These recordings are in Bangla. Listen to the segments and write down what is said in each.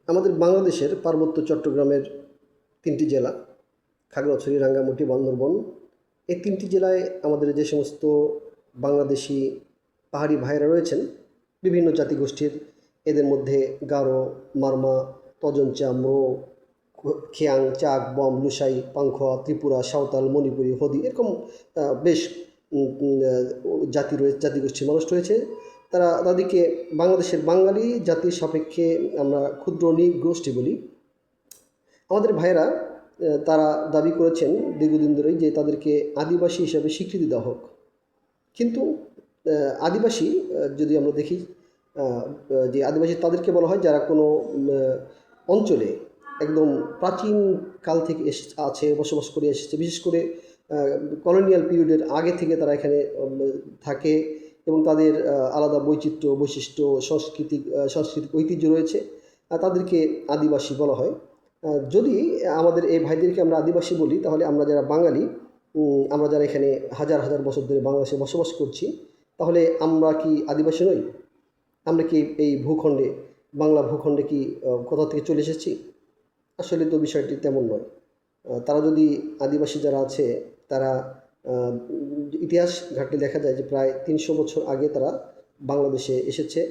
আমাদের বাংলাদেশের পার্বত্য চট্টগ্রামের 3টি জেলা খাগড়াছড়ি, রাঙ্গামাটি, বান্দরবন, এই 3টি জেলায় আমাদের যে সমস্ত বাংলাদেশি পাহাড়ি ভাইয়েরা রয়েছেন বিভিন্ন জাতিগোষ্ঠীর, এদের মধ্যে গারো, মারমা, তজনচা, ম্রো, খিয়াং, চাক, বম, লুসাই, পাংখোয়া, ত্রিপুরা, সাঁওতাল, মণিপুরি, হদি, এরকম বেশ জাতিগোষ্ঠীর মানুষ রয়েছে। তাদেরকে বাংলাদেশের বাঙালি জাতির সাপেক্ষে আমরা ক্ষুদ্র নৃগোষ্ঠী বলি। আমাদের ভাইয়েরা তারা দাবি করেছেন দীর্ঘদিন ধরেই যে তাদেরকে আদিবাসী হিসাবে স্বীকৃতি দেওয়া হোক। কিন্তু আদিবাসী যদি আমরা দেখি, যে আদিবাসী তাদেরকে বলা হয় যারা কোনো অঞ্চলে একদম প্রাচীন কাল থেকে বসবাস করে এসেছে, বিশেষ করে কলোনিয়াল পিরিয়ডের আগে থেকে তারা এখানে থাকে এবং তাদের আলাদা বৈশিষ্ট্য, সাংস্কৃতিক ঐতিহ্য রয়েছে, তাদেরকে আদিবাসী বলা হয়। যদি আমাদের এই ভাইদেরকে আমরা আদিবাসী বলি, তাহলে আমরা যারা বাঙালি, আমরা যারা এখানে হাজার হাজার বছর ধরে বাংলাদেশে বসবাস করছি, তাহলে আমরা কি আদিবাসী নই? আমরা কি এই বাংলা ভূখণ্ডে কি কোথা থেকে চলে এসেছি? আসলে তো বিষয়টি তেমন নয়। তারা যদি আদিবাসী যারা আছে তারা ইতিহাস ঘাটলে দেখা যায় যে প্রায় 300 বছর আগে তারা বাংলাদেশে এসেছে।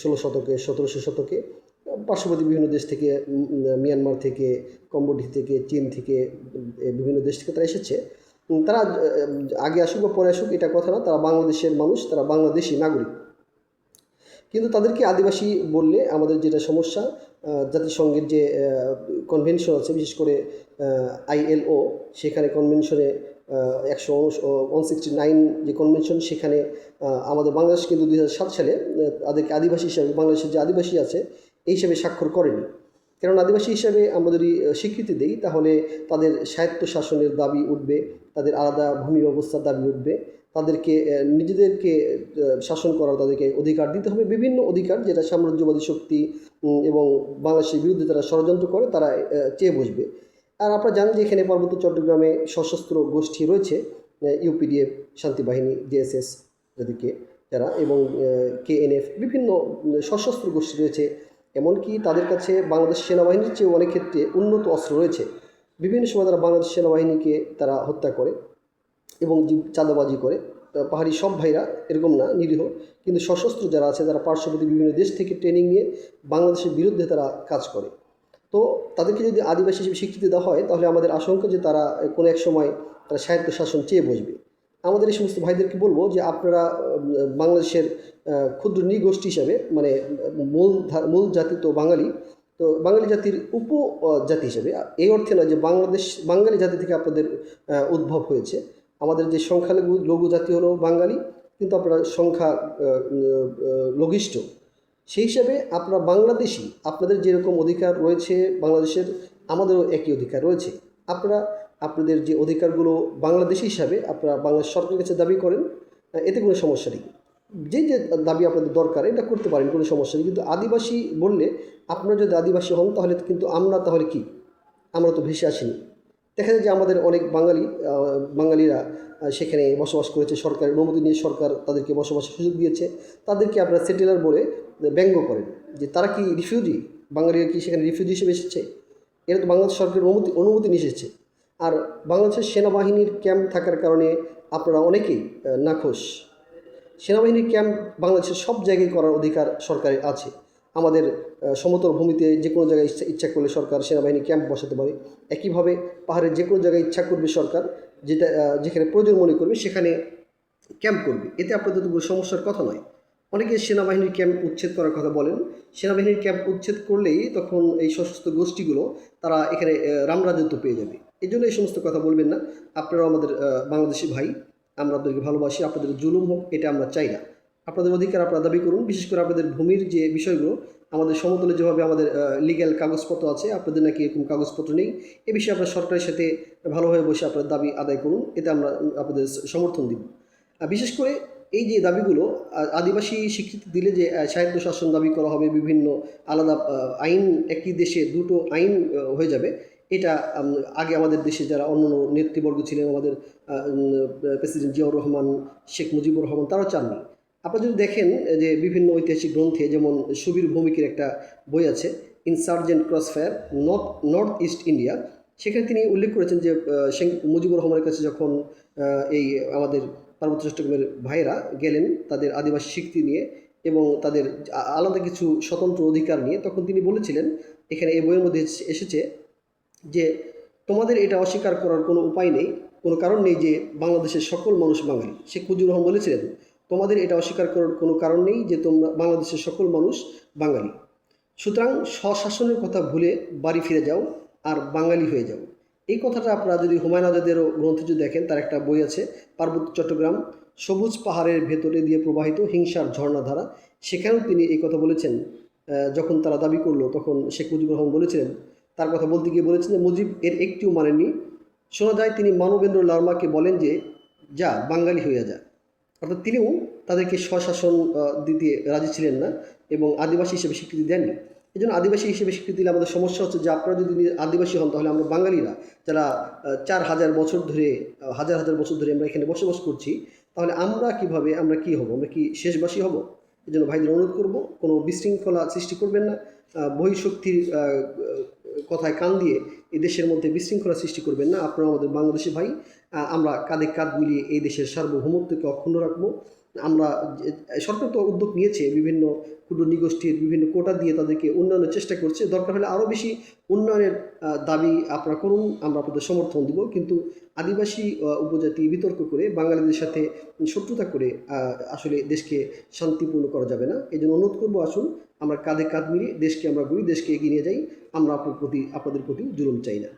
16 শতকে, 1700 শতকে পার্শ্ববর্তী বিভিন্ন দেশ থেকে, মিয়ানমার থেকে, কম্বোডিয়া থেকে, চীন থেকে, বিভিন্ন দেশ থেকে তারা এসেছে। তারা আগে আসুক বা পরে আসুক এটা কথা না, তারা বাংলাদেশের মানুষ, তারা বাংলাদেশি নাগরিক। কিন্তু তাদেরকে আদিবাসী বললে আমাদের যেটা সমস্যা, জাতিসংঘের যে কনভেনশন আছে, বিশেষ করে ILO, সেখানে কনভেনশনে 169 যে কনভেনশন, সেখানে আমাদের বাংলাদেশ কিন্তু 2007 সালে তাদেরকে আদিবাসী হিসাবে, বাংলাদেশের যে আদিবাসী আছে এই হিসাবে স্বাক্ষর করেনি। কারণ আদিবাসী হিসাবে আমরা যদি স্বীকৃতি দিই, তাহলে তাদের স্বায়ত্ত শাসনের দাবি উঠবে, তাদের আলাদা ভূমি ব্যবস্থার দাবি উঠবে, তাদেরকে নিজেদেরকে শাসন করার তাদেরকে অধিকার দিতে হবে, বিভিন্ন অধিকার যেটা সাম্রাজ্যবাদী শক্তি এবং বাংলাদেশের বিরুদ্ধে তারা ষড়যন্ত্র করে তারা চেয়ে বসবে। আর আপনারা জানেন যে এখানে পার্বত্য চট্টগ্রামে সশস্ত্র গোষ্ঠী রয়েছে, UPDF, শান্তিবাহিনী, JSS যাদেরকে যারা, এবং KNF, বিভিন্ন সশস্ত্র গোষ্ঠী রয়েছে। এমনকি তাদের কাছে বাংলাদেশ সেনাবাহিনীর চেয়ে অনেক ক্ষেত্রে উন্নত অস্ত্র রয়েছে। বিভিন্ন সময় তারা বাংলাদেশ সেনাবাহিনীকে তারা হত্যা করে এবং চাঁদাবাজি করে। পাহাড়ি সব ভাইরা এরকম না, নিরীহ, কিন্তু সশস্ত্র যারা আছে তারা পার্শ্ববর্তী বিভিন্ন দেশ থেকে ট্রেনিং নিয়ে বাংলাদেশের বিরুদ্ধে তারা কাজ করে। তো তাদেরকে যদি আদিবাসী হিসেবে স্বীকৃতি দেওয়া হয়, তাহলে আমাদের আশঙ্কা যে তারা কোনো এক সময় তারা স্বায়ত্ত শাসন চেয়ে বসবে। আমাদের এই সমস্ত ভাইদেরকে বলবো যে আপনারা বাংলাদেশের ক্ষুদ্র নৃগোষ্ঠী হিসাবে, মানে মূল জাতি তো বাঙালি, তো বাঙালি জাতির উপজাতি হিসেবে, এই অর্থে নয় যে বাঙালি জাতি থেকে আপনাদের উদ্ভব হয়েছে। আমাদের যে লঘু জাতি হলো বাঙালি, কিন্তু আপনারা সংখ্যা লঘিষ্ঠ, সেই হিসাবে আপনারা বাংলাদেশি, আপনাদের যেরকম অধিকার রয়েছে বাংলাদেশের, আমাদেরও একই অধিকার রয়েছে। আপনারা আপনাদের যে অধিকারগুলো বাংলাদেশি হিসাবে আপনারা বাংলাদেশ সরকারের কাছে দাবি করেন, এতে কোনো সমস্যা নেই। যে দাবি আপনাদের দরকার এটা করতে পারেন, কোনো সমস্যা নেই। কিন্তু আদিবাসী বললে, আপনারা যদি আদিবাসী হন তাহলে কিন্তু আমরা তাহলে কি, আমরা তো ভেসে আসিনি। দেখা যায় যে আমাদের অনেক বাঙালিরা সেখানে বসবাস করেছে, সরকারের অনুমতি নিয়ে সরকার তাদেরকে বসবাসের সুযোগ দিয়েছে। তাদেরকে আপনারা সেটেলার বলে ব্যঙ্গ করেন যে তারা কি রিফিউজি, বাঙালিরা কি সেখানে রিফিউজি হিসেবে এসেছে? এটা তো বাংলাদেশ সরকারের অনুমতি নিয়ে এসেছে। আর বাংলাদেশের সেনাবাহিনীর ক্যাম্প থাকার কারণে আপনারা অনেকেই নাখোশ। সেনাবাহিনীর ক্যাম্প বাংলাদেশের সব জায়গায় করার অধিকার সরকারের আছে। আমাদের সমতল ভূমিতে যে কোনো জায়গায় ইচ্ছা করলে সরকার সেনাবাহিনী ক্যাম্প বসাতে পারে। একইভাবে পাহাড়ের যে কোনো জায়গায় ইচ্ছা করবে সরকার, যেখানে প্রয়োজন মনে করবে সেখানে ক্যাম্প করবে। এতে আপনাদের তো কোনো সমস্যার কথা নয়। অনেকে সেনাবাহিনীর ক্যাম্প উচ্ছেদ করার কথা বলেন। সেনাবাহিনীর ক্যাম্প উচ্ছেদ করলেই তখন এই সশস্ত্র গোষ্ঠীগুলো তারা এখানে রামরাজত্ব পেয়ে যাবে। এই জন্য এই সমস্ত কথা বলবেন না। আপনারাও আমাদের বাংলাদেশি ভাই, আমরা আপনাদেরকে ভালোবাসি। আপনাদের জুলুম হোক এটা আমরা চাই না। আপনাদের অধিকার আপনারা দাবি করুন। বিশেষ করে আপনাদের ভূমির যে বিষয়গুলো, আমাদের সমতলে যেভাবে আমাদের লিগ্যাল কাগজপত্র আছে, আপনাদের নাকি এরকম কাগজপত্র নেই। এ বিষয়ে আপনার সরকারের সাথে ভালোভাবে বসে আপনার দাবি আদায় করুন, এতে আমরা আপনাদের সমর্থন দিব। বিশেষ করে এই যে দাবিগুলো, আদিবাসী স্বীকৃতি দিলে যে স্বায়ত্তশাসন দাবি করা হবে, বিভিন্ন আলাদা আইন, একই দেশে দুটো আইন হয়ে যাবে, এটা আগে আমাদের দেশে যারা অন্য নেতৃবর্গ ছিলেন, আমাদের প্রেসিডেন্ট জিয়াউর রহমান, শেখ মুজিবুর রহমান, তারাও চাননি। আপনারা যদি দেখেন যে বিভিন্ন ঐতিহাসিক গ্রন্থে, যেমন সুবীর ভৌমিকের একটা বই আছে, insurgent Crossfire north east India, সেখানে তিনি উল্লেখ করেছেন যে শেখ মুজিবুর রহমানের কাছে যখন এই আমাদের পার্বত্য চট্টগ্রামের ভাইয়েরা গেলেন তাদের আদিবাসী স্বীকৃতি নিয়ে এবং তাদের আলাদা কিছু স্বতন্ত্র অধিকার নিয়ে, তখন তিনি বলেছিলেন, এখানে এই বইয়ের মধ্যে এসেছে যে তোমাদের এটা অস্বীকার করার কোনো উপায় নেই, কোনো কারণ নেই যে বাংলাদেশের সকল মানুষ বাঙালি। শেখ মুজিবুর রহমান বলেছিলেন, তোমাদের এটা অস্বীকার করার কোনো কারণ নেই যে তোমরা বাংলাদেশের সকল মানুষ বাঙালি। সুতরাং স্বশাসনের কথা ভুলে বাড়ি ফিরে যাও আর বাঙালি হয়ে যাও। এই কথাটা আপনারা যদি হুমায়ুন আজাদেরও গ্রন্থে যদি দেখেন, তার একটা বই আছে পার্বত্য চট্টগ্রাম, সবুজ পাহাড়ের ভেতরে দিয়ে প্রবাহিত হিংসার ঝর্ণাধারা, সেখানেও তিনি এই কথা বলেছেন। যখন তারা দাবি করলো, তখন শেখ মুজিবুর রহমান বলেছিলেন, তার কথা বলতে গিয়ে বলেছেন যে মুজিব এর একটিও মানেননি। শোনা যায় তিনি মানবেন্দ্র লারমাকে বলেন যে যা বাঙালি হইয়া যা। অর্থাৎ তিনিও তাদেরকে স্বশাসন দিতে রাজি ছিলেন না এবং আদিবাসী হিসেবে স্বীকৃতি দেননি। এই জন্য আদিবাসী হিসেবে স্বীকৃতি দিলে আমাদের সমস্যা হচ্ছে যে আপনারা যদি আদিবাসী হন, তাহলে আমরা বাঙালিরা যারা 4,000 বছর ধরে, হাজার হাজার বছর ধরে আমরা এখানে বসবাস করছি, তাহলে আমরা কিভাবে, আমরা কি হব, আমরা কি শেষবাসী হব? এই জন্য ভাইদের অনুরোধ করব, কোনো বিশৃঙ্খলা সৃষ্টি করবেন না, বহিঃশক্তির কথায় কান দিয়ে এই দেশের মধ্যে বিশৃঙ্খলা সৃষ্টি করবেন না। আপনারা আমাদের বাংলাদেশি ভাই, আমরা কাঁধে কাঁধ মিলিয়ে এই দেশের সার্বভৌমত্বকে অক্ষুণ্ণ রাখবো। আমরা সরকার তো উদ্যোগ নিয়েছে, বিভিন্ন ক্ষুদ্র নিগোষ্ঠীর বিভিন্ন কোটা দিয়ে তাদেরকে উন্নয়নের চেষ্টা করছে। দরকার হলে আরও বেশি উন্নয়নের দাবি আপনারা করুন, আমরা আপনাদের সমর্থন দিব। কিন্তু আদিবাসী উপজাতি বিতর্ক করে, বাঙালিদের সাথে শত্রুতা করে আসলে দেশকে শান্তিপূর্ণ করা যাবে না। এই জন্য অনুরোধ করবো, আসুন আমরা কাঁধে কাঁধ মিলিয়ে দেশকে আমরা গড়ি, দেশকে এগিয়ে নিয়ে যাই। আমরা আপনাদের প্রতি জুলুম চাই না।